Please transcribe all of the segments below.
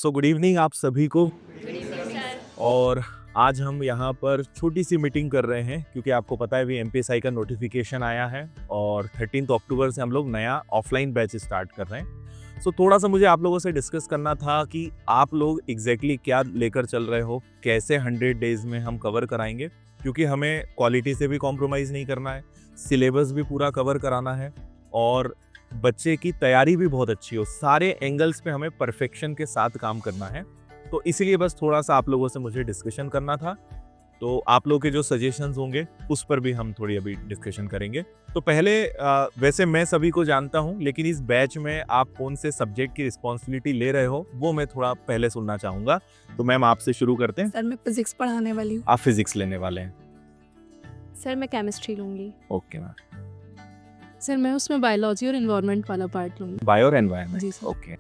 So good evening आप सभी को। और आज हम यहाँ पर छोटी सी मीटिंग कर रहे हैं क्योंकि आपको पता है अभी एमपीएसआई का नोटिफिकेशन आया है और 13 अक्टूबर से हम लोग नया ऑफलाइन बैच स्टार्ट कर रहे हैं। सो थोड़ा सा मुझे आप लोगों से डिस्कस करना था कि आप लोग एग्जैक्टली क्या लेकर चल रहे हो, कैसे 100 डेज में हम कवर कराएंगे, क्योंकि हमें क्वालिटी से भी कॉम्प्रोमाइज़ नहीं करना है, सिलेबस भी पूरा कवर कराना है और बच्चे की तैयारी भी बहुत अच्छी हो। सारे एंगल्स पे हमें परफेक्शन के साथ काम करना है। तो इसीलिए बस थोड़ा सा आप लोगों से मुझे डिस्कशन करना था। तो आप लोगों के जो सजेशंस होंगे उस पर भी हम थोड़ी अभी डिस्कशन करेंगे। तो पहले वैसे मैं सभी को जानता हूं, लेकिन इस बैच में आप कौन से सब्जेक्ट की रिस्पॉन्सिबिलिटी ले रहे हो वो मैं थोड़ा पहले सुनना चाहूँगा। तो मैम आपसे शुरू करते हैं। सर मैं फिजिक्स पढ़ाने वाली हूँ। आप फिजिक्स लेने वाले हैं? सर मैं केमिस्ट्री लूँगी। Okay ma'am. सर मैं उसमें बायोलॉजी और एनवायरनमेंट वाला पार्ट लूँगी। बायो और एनवायरनमेंट। जी सर। ओके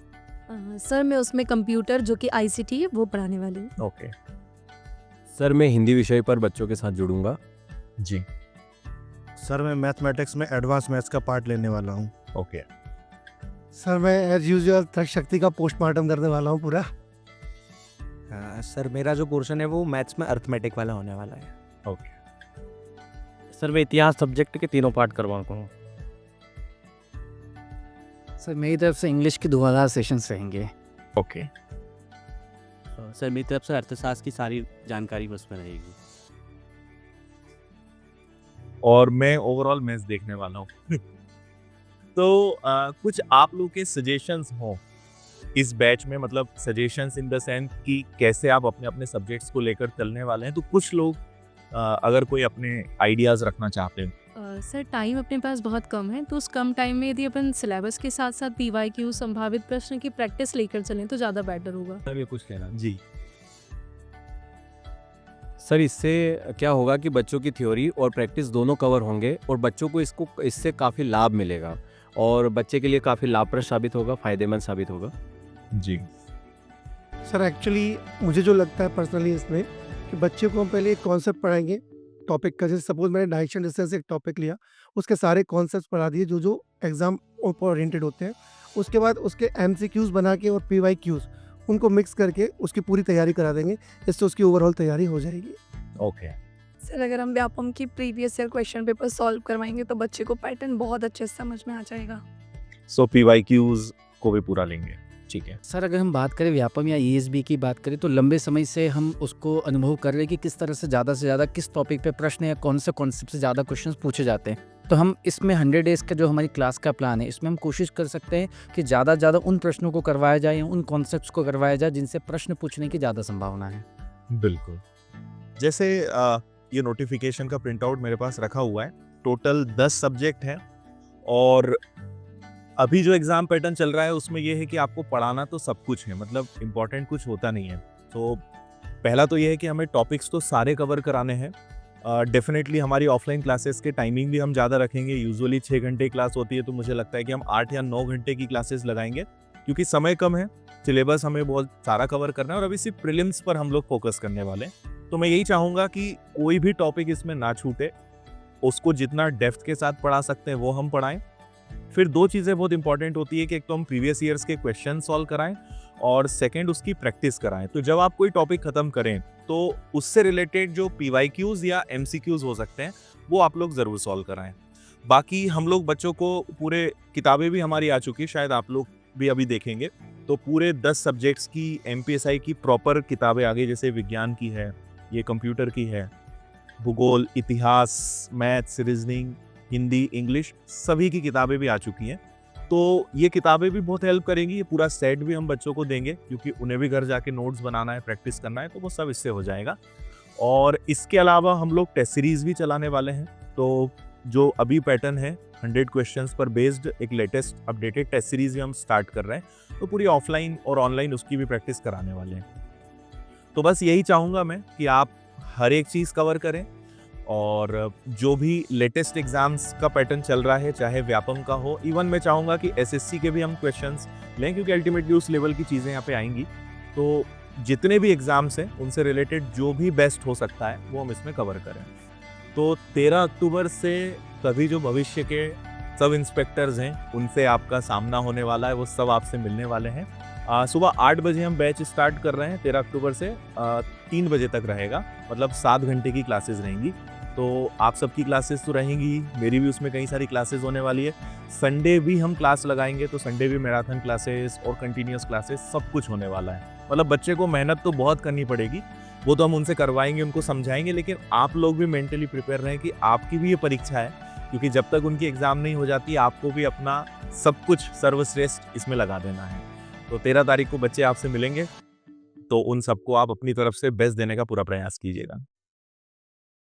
सर मैं उसमें कंप्यूटर जो कि आईसीटी है वो पढ़ाने वाली हूँ। ओके सर मैं हिंदी विषय पर बच्चों के साथ जुड़ूंगा। जी सर मैं मैथमेटिक्स में एडवांस मैथ्स का पार्ट लेने वाला हूँ। ओके। सर मैं एज यूजुअल तक शक्ति का पोस्टमार्टम करने वाला हूँ पूरा। सर मेरा जो पोर्शन है वो मैथ्स में अर्थमेटिक वाला होने वाला है। ओके। सर मैं इतिहास सब्जेक्ट के तीनों पार्ट करवाऊंगा। सर मेरी तरफ से इंग्लिश के 2000 सेशंस रहेंगे। ओके। सर मेरी तरफ से अर्थशास्त्र की सारी जानकारी उसमें रहेगी। और मैं ओवरऑल मैथ्स देखने वाला हूँ। तो कुछ आप लोग के सजेशंस हो इस बैच में, मतलब सजेशंस इन द सेंस कि कैसे आप अपने अपने सब्जेक्ट्स को लेकर चलने वाले हैं। तो कुछ लोग अगर कोई अपने आइडियाज़ रखना चाहते हैं। सर टाइम अपने पास बहुत कम है, तो उस कम टाइम में यदि अपन सिलेबस के साथ साथ पीवाईक्यू संभावित प्रश्न की प्रैक्टिस लेकर चलें तो ज़्यादा बेटर होगा। सर ये कुछ कहना जी सर, इससे क्या होगा कि बच्चों की थ्योरी और प्रैक्टिस दोनों कवर होंगे और बच्चों को इससे काफ़ी लाभ मिलेगा और बच्चे के लिए काफ़ी लाभप्रद साबित होगा, फ़ायदेमंद साबित होगा। जी सर एक्चुअली मुझे जो लगता है पर्सनली इसमें कि बच्चे को हम पहले एक कॉन्सेप्ट पढ़ाएंगे टॉपिक का। जैसे सपोज मैंने डायरेक्शन डिस्टेंस एक टॉपिक लिया, उसके सारे कॉन्सेप्ट्स पढ़ा दिए जो जो एग्जाम ओरिएंटेड होते हैं। उसके बाद उसके एमसीक्यूज बना के और पीवाईक्यूज उनको मिक्स करके उसकी पूरी तैयारी करा देंगे, इससे उसकी ओवरऑल तैयारी हो जाएगी। ओके। सर अगर हम व्यापम की previous year question paper solve करवाएंगे तो बच्चे को पैटर्न बहुत अच्छे से समझ में आ जाएगा। सो पीवाईक्यूज को भी पूरा लेंगे। ठीक है सर अगर हम बात करें व्यापम या ईएसबी की बात करें तो लंबे समय से हम उसको अनुभव कर रहे हैं कि किस तरह से ज़्यादा किस टॉपिक पे प्रश्न या कौन से कॉन्सेप्ट से ज़्यादा क्वेश्चंस पूछे जाते हैं। तो हम इसमें 100 डेज़ का जो हमारी क्लास का प्लान है इसमें हम कोशिश कर सकते हैं कि ज़्यादा उन प्रश्नों को करवाया जाए या उन कॉन्सेप्ट्स को करवाया जाए जिनसे प्रश्न पूछने की ज़्यादा संभावना है। बिल्कुल। जैसे ये नोटिफिकेशन का प्रिंट आउट मेरे पास रखा हुआ है। टोटल 10 सब्जेक्ट हैं और अभी जो एग्ज़ाम पैटर्न चल रहा है उसमें ये है कि आपको पढ़ाना तो सब कुछ है, मतलब इम्पॉर्टेंट कुछ होता नहीं है। तो पहला तो ये है कि हमें टॉपिक्स तो सारे कवर कराने हैं। डेफिनेटली हमारी ऑफलाइन क्लासेस के टाइमिंग भी हम ज़्यादा रखेंगे। यूजुअली 6 घंटे क्लास होती है, तो मुझे लगता है कि हम 8 या 9 घंटे की क्लासेस लगाएंगे क्योंकि समय कम है, सिलेबस हमें बहुत सारा कवर करना है और अभी सिर्फ प्रीलिम्स पर हम लोग फोकस करने वाले हैं। तो मैं यही चाहूँगा कि कोई भी टॉपिक इसमें ना छूटे, उसको जितना डेप्थ के साथ पढ़ा सकते हैं वो हम पढ़ाएं। फिर 2 चीज़ें बहुत इंपॉर्टेंट होती है कि एक तो हम प्रीवियस ईयर्स के क्वेश्चन सॉल्व कराएं और सेकंड उसकी प्रैक्टिस कराएं। तो जब आप कोई टॉपिक खत्म करें तो उससे रिलेटेड जो पीवाईक्यूज या एमसीक्यूज हो सकते हैं वो आप लोग ज़रूर सॉल्व कराएं। बाकी हम लोग बच्चों को पूरे किताबें भी हमारी आ चुकी, शायद आप लोग भी अभी देखेंगे, तो पूरे 10 सब्जेक्ट्स की एमपीएसआई की प्रॉपर किताबें आ गई। जैसे विज्ञान की है, ये कंप्यूटर की है, भूगोल, इतिहास, मैथ्स, रीजनिंग, हिंदी, इंग्लिश, सभी की किताबें भी आ चुकी हैं। तो ये किताबें भी बहुत हेल्प करेंगी। ये पूरा सेट भी हम बच्चों को देंगे क्योंकि उन्हें भी घर जाके नोट्स बनाना है, प्रैक्टिस करना है, तो वो सब इससे हो जाएगा। और इसके अलावा हम लोग टेस्ट सीरीज़ भी चलाने वाले हैं। तो जो अभी पैटर्न है 100 क्वेश्चंस पर बेस्ड एक लेटेस्ट अपडेटेड टेस्ट सीरीज़ भी हम स्टार्ट कर रहे हैं। तो पूरी ऑफलाइन और ऑनलाइन उसकी भी प्रैक्टिस कराने वाले हैं। तो बस यही चाहूँगा मैं कि आप हर एक चीज़ कवर करें और जो भी लेटेस्ट एग्जाम्स का पैटर्न चल रहा है, चाहे व्यापम का हो, इवन मैं चाहूँगा कि एसएससी के भी हम क्वेश्चंस लें क्योंकि अल्टीमेटली उस लेवल की चीज़ें यहाँ पे आएंगी। तो जितने भी एग्जाम्स हैं उनसे रिलेटेड जो भी बेस्ट हो सकता है वो हम इसमें कवर करें। तो 13 अक्टूबर से सभी जो भविष्य के सब इंस्पेक्टर्स हैं उनसे आपका सामना होने वाला है, वो सब आपसे मिलने वाले हैं। सुबह 8 बजे हम बैच स्टार्ट कर रहे हैं 13 अक्टूबर से 3 बजे तक रहेगा, मतलब 7 घंटे की क्लासेस रहेंगी। तो आप सबकी क्लासेस तो रहेंगी, मेरी भी उसमें कई सारी क्लासेस होने वाली है। संडे भी हम क्लास लगाएंगे, तो संडे भी मैराथन क्लासेस और कंटिन्यूस क्लासेस सब कुछ होने वाला है। मतलब बच्चे को मेहनत तो बहुत करनी पड़ेगी, वो तो हम उनसे करवाएंगे, उनको समझाएंगे, लेकिन आप लोग भी मेंटली प्रिपेयर रहें कि आपकी भी ये परीक्षा है, क्योंकि जब तक उनकी एग्ज़ाम नहीं हो जाती आपको भी अपना सब कुछ सर्वश्रेष्ठ इसमें लगा देना है। तो 13 तारीख को बच्चे आपसे मिलेंगे, तो उन सबको आप अपनी तरफ से बेस्ट देने का पूरा प्रयास कीजिएगा।